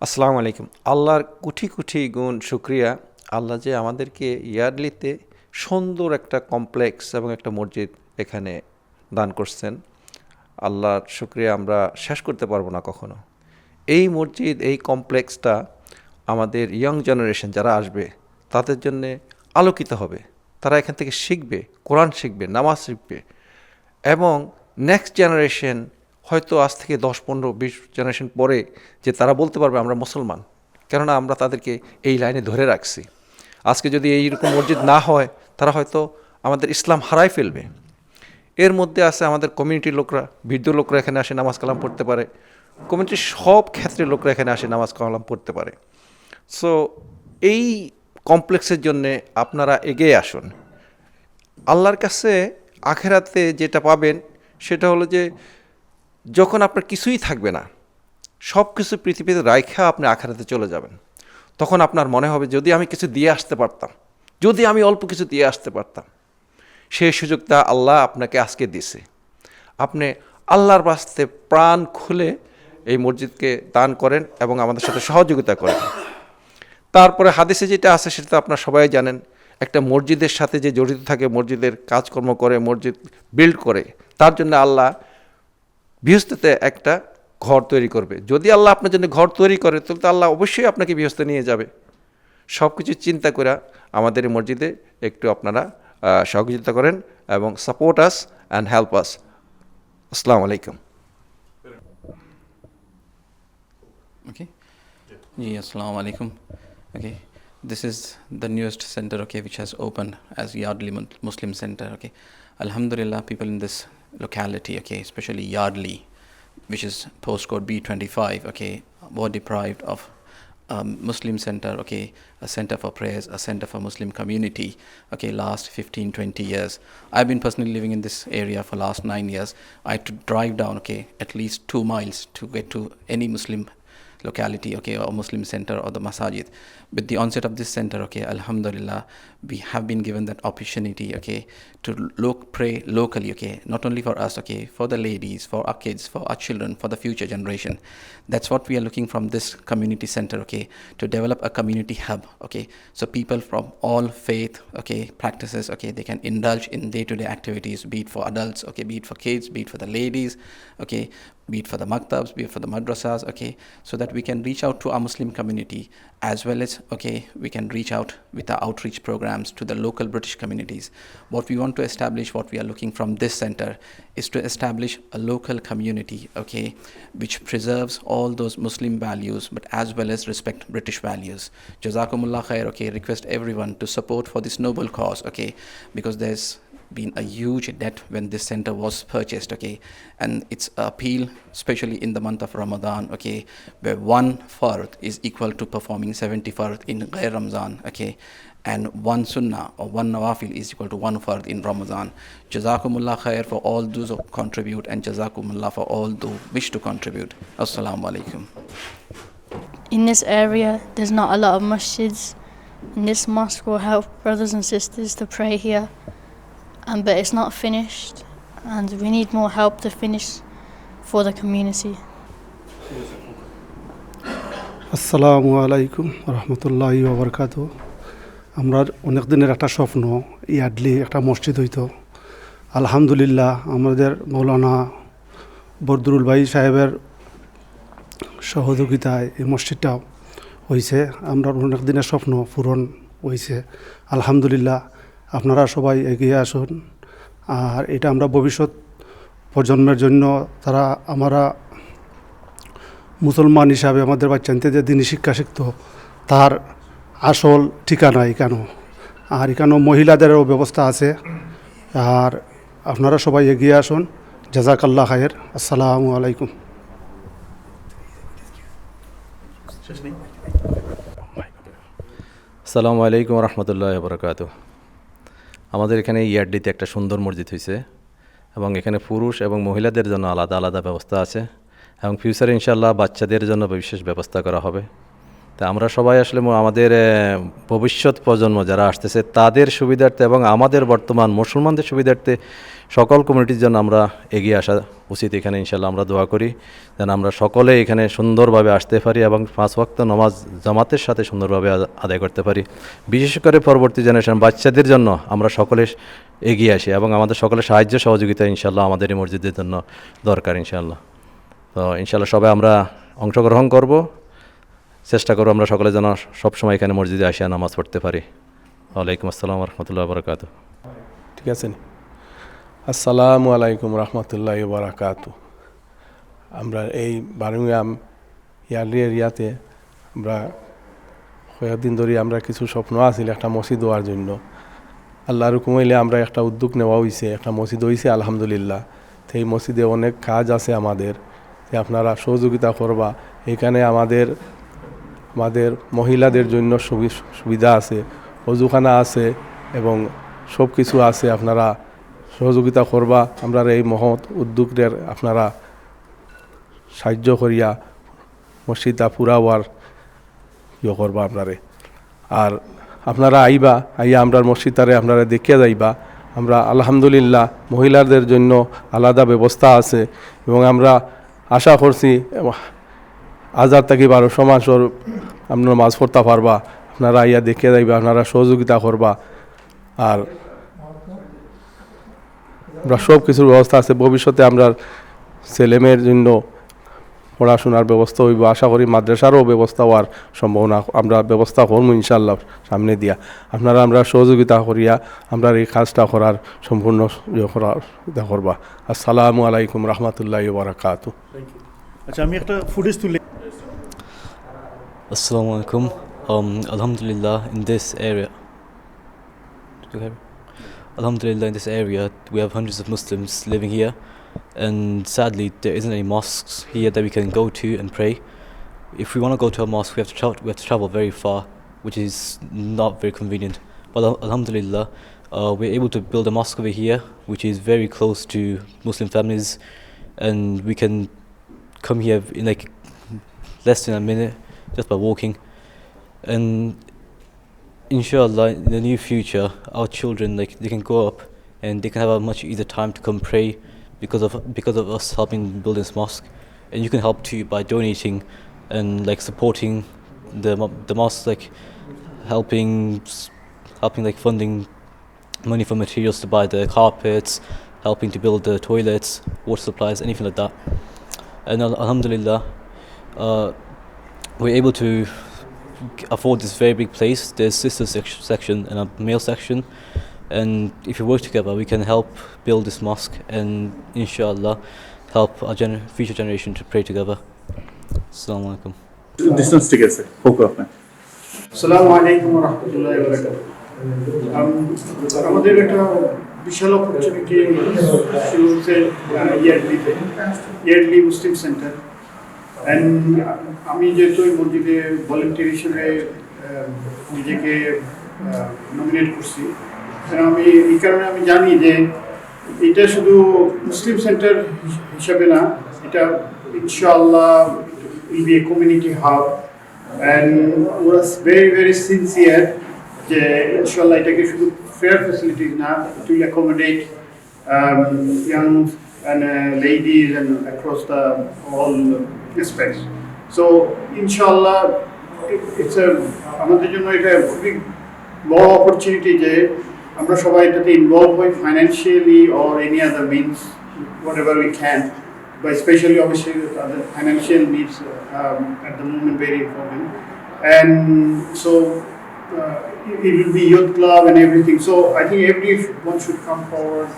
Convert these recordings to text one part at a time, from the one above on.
আসসালামু আলাইকুম। আল্লাহর কোটি কোটি গুণ শুকরিয়া। আল্লাহ যে আমাদেরকে ইয়ার্ডলিতে সুন্দর একটা কমপ্লেক্স এবং একটা মসজিদ এখানে দান করছেন। আল্লাহর শুকরিয়া আমরা শেষ করতে পারবো না কখনো। এই মসজিদ, এই কমপ্লেক্সটা আমাদের ইয়ং জেনারেশন যারা আসবে তাদের জন্যে আলোকিত হবে। তারা এখান থেকে শিখবে, কোরআন শিখবে, নামাজ শিখবে এবং নেক্সট জেনারেশন হয়তো আজ থেকে 10, 15, 20 জেনারেশন পরে যে তারা বলতে পারবে আমরা মুসলমান, কেননা আমরা তাদেরকে এই লাইনে ধরে রাখছি। আজকে যদি এইরকম মসজিদ না হয় তারা হয়তো আমাদের ইসলাম হারাই ফেলবে। এর মধ্যে আছে আমাদের কমিউনিটির লোকরা, বৃদ্ধ লোকরা এখানে আসে নামাজ কালাম পড়তে পারে, কমিউনিটির সব ক্ষেত্রে লোকরা এখানে আসে নামাজ কালাম পড়তে পারে। সো এই কমপ্লেক্সের জন্যে আপনারা এগিয়ে আসুন। আল্লাহর কাছে আখেরাতে যেটা পাবেন সেটা হলো যে যখন আপনার কিছুই থাকবে না, সব কিছু পৃথিবীতে রাইখা আপনি আখেরাতে চলে যাবেন, তখন আপনার মনে হবে যদি আমি কিছু দিয়ে আসতে পারতাম, যদি আমি অল্প কিছু দিয়ে আসতে পারতাম। সেই সুযোগটা আল্লাহ আপনাকে আজকে দিছে। আপনি আল্লাহর বাস্তে প্রাণ খুলে এই মসজিদকে দান করেন এবং আমাদের সাথে সহযোগিতা করেন। তারপরে হাদিসে যেটা আছে সেটা তো আপনারা সবাই জানেন, একটা মসজিদের সাথে যে জড়িত থাকে, মসজিদের কাজকর্ম করে, মসজিদ বিল্ড করে, তার জন্য আল্লাহ বৃহস্পতিতে একটা ঘর তৈরি করবে। যদি আল্লাহ আপনার জন্য ঘর তৈরি করে তাহলে তো আল্লাহ অবশ্যই আপনাকে বৃহস্পতি নিয়ে যাবে। সব কিছু চিন্তা করে আমাদের এই মসজিদে একটু আপনারা সহযোগিতা করেন এবং support us and help us. আসসালামু আলাইকুম। Okay. Yeah, assalamu alaikum. Okay. This is the newest center, okay, which has opened as Yardley Muslim Center, okay. Alhamdulillah, people in this locality, okay, especially Yardley, which is postcode B25, okay, were deprived of Muslim center, okay, a center for prayers, a center for Muslim community, okay, last 15-20 years. I've been personally living in this area for last 9 years. I had to drive down, okay, at least 2 miles to get to any Muslim locality, okay, or Muslim center or the masajid. With the onset of this center, okay, alhamdulillah, we have been given that opportunity, okay, to pray locally, okay, not only for us, okay, for the ladies, for our kids, for our children, for the future generation. That's what we are looking from this community center, okay, to develop a community hub, okay, so people from all faith, okay, practices, okay, they can indulge in day-to-day activities, be it for adults, okay, be it for kids, be it for the ladies, okay, be it for the maktabs, be it for the madrasas, okay, so that we can reach out to our Muslim community as well as, okay, we can reach out with our outreach programs to the local British communities. What we want to establish, what we are looking from this center is to establish a local community, okay, which preserves all those Muslim values but as well as respect British values. Jazakumullah khair, okay, request everyone to support for this noble cause, okay, because there's been a huge debt when this center was purchased, okay, and it's appeal especially in the month of Ramadan, okay, where 1 fard is equal to performing 70 fard in Ghair Ramzan, okay, and 1 sunnah or 1 nawafil is equal to 1 fard in Ramadan. Jazakumullah khair for all those who contribute, and jazakumullah for all those who wish to contribute. Assalamu alaikum. In this area, there's not a lot of masjids, and this mosque will help brothers and sisters to pray here. But it's not finished, and we need more help to finish for the community. আসসালামু আলাইকুম রহমতুল্লাহি ওয়া বারাকাতুহু। আমরা অনেক দিনের একটা স্বপ্ন, ইয়ার্ডলি একটা মসজিদ হইতো। আলহামদুলিল্লাহ, আমাদের মৌলানা বদরুল ভাই সাহেবের সহযোগিতায় এই মসজিদটা হয়েছে। আমরা অনেক দিনের স্বপ্ন পূরণ হয়েছে আলহামদুলিল্লাহ। আপনারা সবাই এগিয়ে আসুন, আর এটা আমরা ভবিষ্যৎ প্রজন্মের জন্য, তারা আমরা মুসলমান হিসাবে আমাদের বাচ্চাতে যে দিনী শিক্ষা শিখত তার আসল ঠিকানা এখানেও, আর এখানেও মহিলাদেরও ব্যবস্থা আছে। আর আপনারা সবাই এগিয়ে আসুন। জাজাকাল্লাহ খায়ের। আসসালামু আলাইকুম। আসসালামু আলাইকুম রহমতুল্লাহ বরকাত। আমাদের এখানে ইয়ার্ডলিতে একটা সুন্দর মসজিদ হয়েছে এবং এখানে পুরুষ এবং মহিলাদের জন্য আলাদা আলাদা ব্যবস্থা আছে এবং ফিউচারে ইনশাআল্লাহ বাচ্চাদের জন্য বিশেষ ব্যবস্থা করা হবে। তা আমরা সবাই আসলে আমাদের ভবিষ্যৎ প্রজন্ম যারা আসতেছে তাদের সুবিধার্থে এবং আমাদের বর্তমান মুসলমানদের সুবিধার্থে সকল কমিউনিটির জন্য আমরা এগিয়ে আসা উচিত এখানে ইনশাল্লাহ আমরা দোয়া করি যেন আমরা সকলে এখানে সুন্দরভাবে আসতে পারি এবং 5 ওয়াক্ত নামাজ জামাতের সাথে সুন্দরভাবে আদায় করতে পারি। বিশেষ করে পরবর্তী জেনারেশন বাচ্চাদের জন্য আমরা সকলে এগিয়ে আসি এবং আমাদের সকলের সাহায্য সহযোগিতা ইনশাল্লাহ আমাদের এই মসজিদের জন্য দরকার ইনশাল্লাহ। তো ইনশাল্লাহ সবাই আমরা অংশগ্রহণ করব, চেষ্টা করব আমরা সকলে যেন সবসময় এখানে মসজিদে আসিয়া নামাজ পড়তে পারি। ওয়ালাইকুম আসসালাম রহমতুল্লাহ বরকাত। ঠিক আছে নি? আসসালামু আলাইকুম রহমতুল্লাহ বারাকাতু। আমরা এই বার্মিংহাম ইয়ার্লি এরিয়াতে আমরা কয়েকদিন ধরে আমরা কিছু স্বপ্ন আছিল একটা মসজিদ হওয়ার জন্য। আল্লাহর হুকুম হইলে আমরা একটা উদ্যোগ নেওয়া হয়েছে, একটা মসজিদ হয়েছে আলহামদুলিল্লাহ। তো এই মসজিদে অনেক কাজ আছে আমাদের, আপনারা সহযোগিতা করবা। এখানে আমাদের মহিলাদের জন্য সুবিধা আছে, অজুখানা আছে এবং সব কিছু আছে। আপনারা সহযোগিতা করবা, আমরা এই মহৎ উদ্যোগের আপনারা সাহায্য করিয়া মসজিদটা পুরা হওয়ার করবা আপনারে। আর আপনারা আইয়া আমরা মসজিদটারে আপনারা দেখিয়া যাইবা। আমরা আলহামদুলিল্লাহ মহিলাদের জন্য আলাদা ব্যবস্থা আছে এবং আমরা আশা করছি 1000 থেকে 1200 মাসের আপনারা মাছ পড়তে পারবা। আপনারা আইয়া দেখিয়া যাইবা, আপনারা সহযোগিতা করবা। আর আমরা সব কিছুর ব্যবস্থা আছে। ভবিষ্যতে আমরা ছেলেমেয়ের জন্য পড়াশোনার ব্যবস্থা হইব, আশা করি মাদ্রাসারও ব্যবস্থা হওয়ার সম্ভাবনা আমরা ব্যবস্থা করবো ইনশাআল্লাহ সামনে দিয়া। আপনারা আমরা সহযোগিতা করিয়া আমরা এই কাজটা করার সম্পূর্ণ করবা। আসসালামু আলাইকুম রহমতুল্লাহি ওয়া বারাকাতু। আচ্ছা, আমি একটা ফুটেজ তুলে Assalamu alaikum. Alhamdulillah, in this area, Alhamdulillah, in this area, we have hundreds of Muslims living here, and sadly, there isn't any mosques here that we can go to and pray. If we want to go to a mosque, we have to travel very far, which is not very convenient. But Alhamdulillah, we're able to build a mosque over here, which is very close to Muslim families, and we can come here in like less than a minute just by walking. And inshallah, in the near future, our children, like, they can grow up and they can have a much easier time to come pray because of us helping build this mosque. And you can help too by donating and like supporting the mosque, like helping like funding money for materials to buy the carpets, helping to build the toilets, water supplies, anything like that. And alhamdulillah, we're able to afford this very big place. There's sister section and a male section, and if we work together we can help build this mosque and inshallah help our future generation to pray together. Assalamu alaikum. Distance ঠিক আছে focus আপনি। আসসালামু আলাইকুম ওয়া রাহমাতুল্লাহি ওয়া বারাকাতুহু। আমাদের একটা বিশাল অপরচুনিটি শুরু হচ্ছে ইয়ার্ডলি মুসলিম সেন্টার। অ্যান্ড আমি যেহেতু এই মসজিদে ভলেন্টিয়ার হিসেবে নিজেকে নমিনেট করছি, আমি এই কারণে আমি জানি যে এটা শুধু মুসলিম সেন্টার হিসাবে না, এটা ইনশাআল্লাহ will be a community hub, and was very sincere যে ইনশাআল্লাহ এটাকে শুধু ফেয়ার ফ্যাসিলিটিস না, it will accommodate young and ladies and across the all aspects. So inshallah it's আমাদের জন্য এটা খুবই বড় অপরচুনিটি যে আমরা সবাই এটাতে ইনভলভ হই financially or any other means, whatever we can. But especially obviously the financial needs at the moment very important, and so it will be youth club and everything. So I think everyone should come forward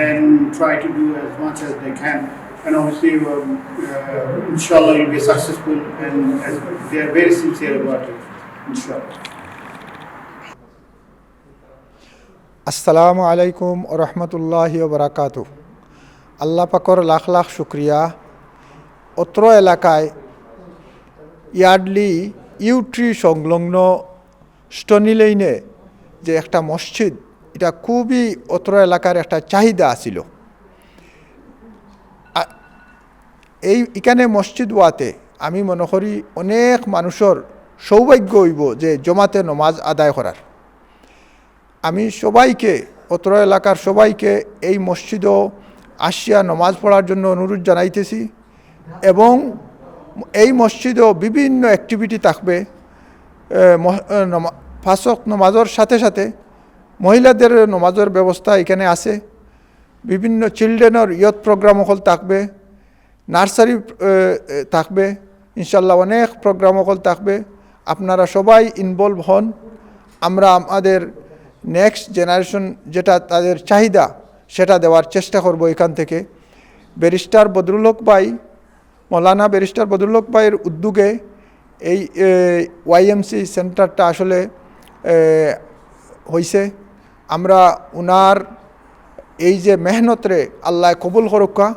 and try to do as much as they can, and obviously inshallah you'll be successful, and as they are very sincere about it, inshallah. আসসালামু আলাইকুম ওয়া রাহমাতুল্লাহি ওয়া বারাকাতুহু। আল্লাহ পাকর লাখ লাখ শুক্রিয়া। অত্র এলাকায় ইয়ার্ডলি ইউট্রি সংলগ্ন স্টনি লেইনে যে একটা মসজিদ, এটা খুবই অত্র এলাকার একটা চাহিদা আছিল। এখানে মসজিদ ওয়াতে আমি মনে করি অনেক মানুষের সৌভাগ্য হইব যে জমাতে নমাজ আদায় করার। আমি সবাইকে, অত্র এলাকার সবাইকে এই মসজিদও আসিয়া নমাজ পড়ার জন্য অনুরোধ জানাইতেছি। এবং এই মসজিদেও বিভিন্ন অ্যাক্টিভিটি থাকবে। পাঁচ ওয়াক্ত নমাজের সাথে সাথে মহিলাদের নমাজের ব্যবস্থা এখানে আছে। বিভিন্ন চিলড্রেনের ইয়থ প্রোগ্রাম হল থাকবে, নার্সারি থাকবে, ইনশাল্লাহ অনেক প্রোগ্রাম হল থাকবে। আপনারা সবাই ইনভলভ হন। আমরা আমাদের নেক্সট জেনারেশন যেটা তাদের চাহিদা সেটা দেওয়ার চেষ্টা করব এখান থেকে। ব্যারিস্টার বদরুল হক ভাই, মৌলানা ব্যারিস্টার বদরুল হক ভাইয়ের উদ্যোগে এই ওয়াইএমসি সেন্টারটা আসলে হয়েছে। আমরা উনার এই যে মেহনতরে আল্লাহ কবুল করুকা।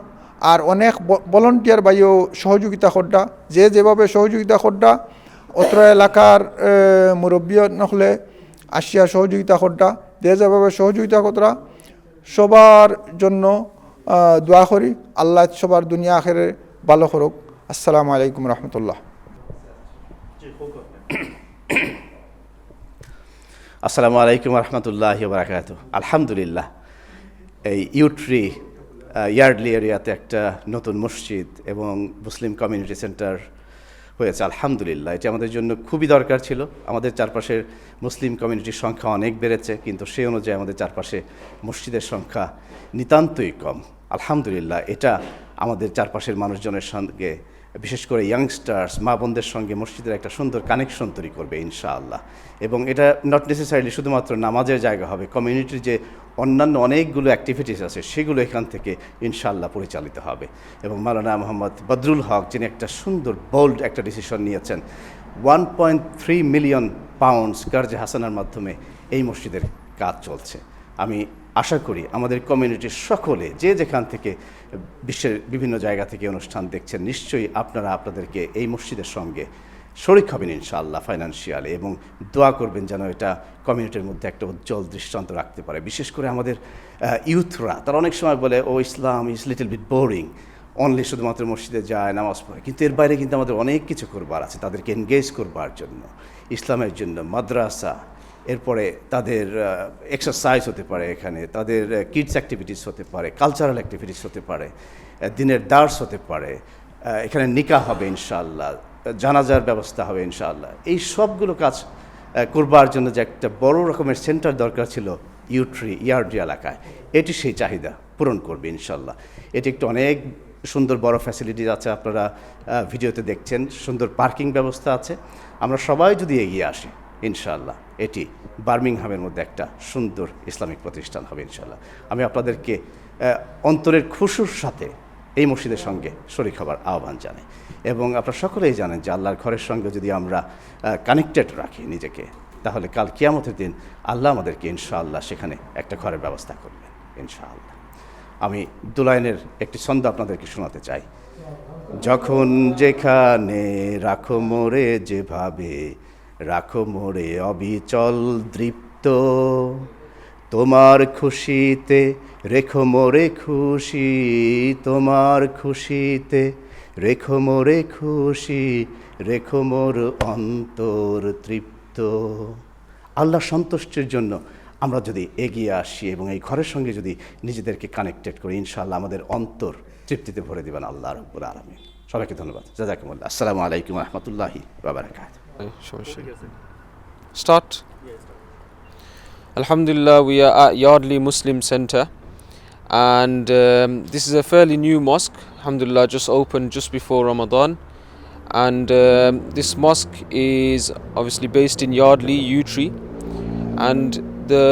আর অনেক ভলান্টিয়ার ভাইও সহযোগিতা করডা, যে যেভাবে সহযোগিতা করডা, অত্র এলাকার মুরব্বী নহলে আসিয়া সহযোগিতা করডা, যে যেভাবে সহযোগিতা করডা, সবার জন্য দোয়া করি। আল্লাহ সবার দুনিয়া আখেরে ভালো করুক। আসসালামু আলাইকুম রহমতুল্লাহ। আসসালামু আলাইকুম রহমতুল্লাহি ওয়া বারাকাতুহু। আলহামদুলিল্লাহ, এই ইউট্রি ইয়ার্ডলি এরিয়াতে একটা নতুন মসজিদ এবং মুসলিম কমিউনিটি সেন্টার হয়েছে। আলহামদুলিল্লাহ, এটি আমাদের জন্য খুবই দরকার ছিল। আমাদের চারপাশের মুসলিম কমিউনিটির সংখ্যা অনেক বেড়েছে, কিন্তু সেই অনুযায়ী আমাদের চারপাশে মসজিদের সংখ্যা নিতান্তই কম। আলহামদুলিল্লাহ, এটা আমাদের চারপাশের মানুষজনের সঙ্গে, বিশেষ করে ইয়াংস্টার্স, মা বোনদের সঙ্গে মসজিদের একটা সুন্দর কানেকশন তৈরি করবে ইনশাআল্লাহ। এবং এটা নট নেসেসারিলি শুধুমাত্র নামাজের জায়গা হবে, কমিউনিটির যে অন্যান্য অনেকগুলো অ্যাক্টিভিটিস আছে সেগুলো এখান থেকে ইনশাআল্লাহ পরিচালিত হবে। এবং মাওলানা মোহাম্মদ বদরুল হক, যিনি একটা সুন্দর বোল্ড একটা ডিসিশন নিয়েছেন, 1.3 মিলিয়ন পাউন্ডস কার্জে হাসানার মাধ্যমে এই মসজিদের কাজ চলছে। আমি আশা করি আমাদের কমিউনিটির সকলে, যে যেখান থেকে বিশ্বের বিভিন্ন জায়গা থেকে অনুষ্ঠান দেখছেন, নিশ্চয়ই আপনারা আপনাদেরকে এই মসজিদের সঙ্গে শরিক হবেন ইনশাআল্লাহ ফাইন্যান্সিয়ালি, এবং দোয়া করবেন যেন এটা কমিউনিটির মধ্যে একটা উজ্জ্বল দৃষ্টান্ত রাখতে পারে। বিশেষ করে আমাদের ইউথরা, তারা অনেক সময় বলে ও Islam is little bit boring, only শুধুমাত্র মসজিদে যায়, নামাজ পড়ে, কিন্তু এর বাইরে কিন্তু আমাদের অনেক কিছু করবার আছে। তাদেরকে এনগেজ করবার জন্য, ইসলামের জন্য মাদ্রাসা, এরপরে তাদের এক্সারসাইজ হতে পারে, এখানে তাদের কিডস অ্যাক্টিভিটিস হতে পারে, কালচারাল অ্যাক্টিভিটিস হতে পারে, দিনের দার্স হতে পারে, এখানে নিকাহ হবে ইনশাআল্লাহ, জানাজার ব্যবস্থা হবে ইনশাআল্লাহ। এই সবগুলো কাজ করবার জন্য যে একটা বড় রকমের সেন্টার দরকার ছিল ইউট্রি ইয়ার্ডি এলাকায়, এটি সেই চাহিদা পূরণ করবে ইনশাআল্লাহ। এটি একটু অনেক সুন্দর বড় ফ্যাসিলিটিস আছে, আপনারা ভিডিওতে দেখছেন, সুন্দর পার্কিং ব্যবস্থা আছে। আমরা সবাই যদি এগিয়ে আসি ইনশাআল্লাহ, এটি বার্মিংহামের মধ্যে একটা সুন্দর ইসলামিক প্রতিষ্ঠান হবে ইনশাআল্লাহ। আমি আপনাদেরকে অন্তরের খুশুর সাথে এই মসজিদের সঙ্গে শরীক হবার আহ্বান জানাই। এবং আপনারা সকলেই জানেন যে আল্লাহর ঘরের সঙ্গে যদি আমরা কানেক্টেড রাখি নিজেকে, তাহলে কাল কিয়ামতের দিন আল্লাহ আমাদেরকে ইনশাআল্লাহ সেখানে একটা ঘরের ব্যবস্থা করবেন ইনশাআল্লাহ। আমি দুলাইনের একটি ছন্দ আপনাদেরকে শোনাতে চাই। যখন যেখানে রাখো মোরে যেভাবে, রাখো মোরে অবিচল দৃপ্ত, তোমার খুশিতে রেখো মোরে খুশি, তোমার খুশিতে রেখো মোরে খুশি, রেখো মোর অন্তর তৃপ্ত। আল্লাহ সন্তুষ্টির জন্য আমরা যদি এগিয়ে আসি এবং এই ঘরের সঙ্গে যদি নিজেদেরকে কানেক্টেড করি, ইনশাআল্লাহ আমাদের অন্তর তৃপ্তিতে ভরে দেবেন আল্লাহ রাব্বুল আলামিন। সবাইকে ধন্যবাদ। জাযাকুমুল্লাহ। আসসালামু আলাইকুম ওয়া রাহমাতুল্লাহি ওয়া বারাকাতুহু। Start. Alhamdulillah, we are at Yardley Muslim Center, and this is a fairly new mosque. Alhamdulillah, just opened just before Ramadan, and this mosque is obviously based in Yardley, Yewtree, and the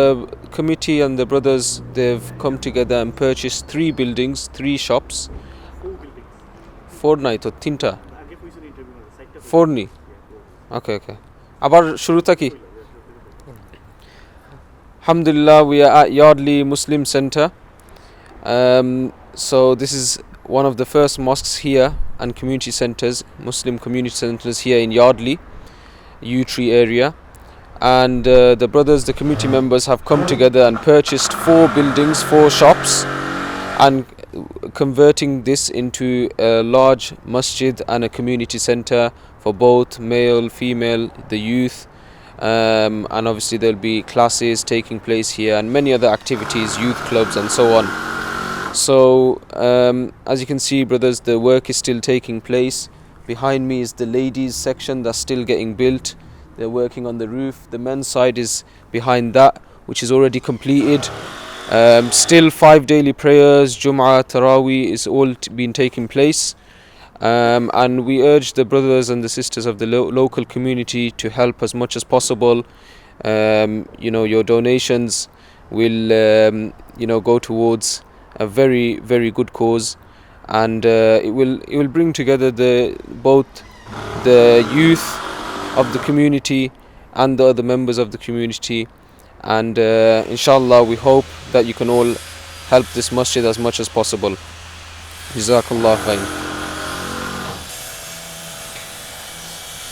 committee and the brothers, they've come together and purchased 3 buildings, 3 shops. 4 night or tinta 4 ni. Okay. আবার শুরু থাকি। Alhamdulillah, we are at Yardley Muslim Center. So this is one of the first mosques here and community centers, Muslim community centers here in Yardley, Yewtree area. And the brothers, the community members have come together and purchased 4 buildings, 4 shops, and converting this into a large masjid and a community center for both male, female, the youth, and obviously there'll be classes taking place here and many other activities, youth clubs and so on. So as you can see, brothers, the work is still taking place. Behind me is the ladies section that's still getting built. They're working on the roof. The men's side is behind that, which is already completed. Still 5 daily prayers, Jum'ah, Taraweeh is all been taking place. And we urge the brothers and the sisters of the local community to help as much as possible. Your donations will go towards a very, very good cause, and it will bring together both the youth of the community and the other members of the community, and inshallah we hope that you can all help this masjid as much as possible. Jazakallah khair.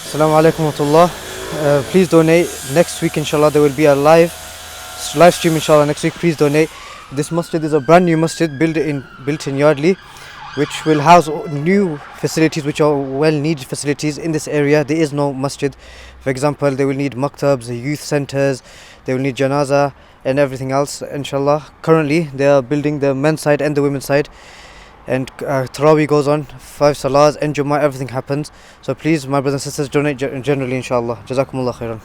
Assalamu alaikum wa rahmatullah. Please donate. Next week inshallah there will be a live stream inshallah next week. Please donate. This masjid is a brand new masjid built in Yardley, which will house new facilities, which are well needed facilities in this area. There is no masjid. For example, they will need maktabs, youth centers, they will need janaza and everything else inshallah. Currently they are building the men's side and the women's side, and Taraweeh goes on, 5 salahs and Jummah, everything happens. So please, my brothers and sisters, donate generally inshallah. Jazakumullah khairan.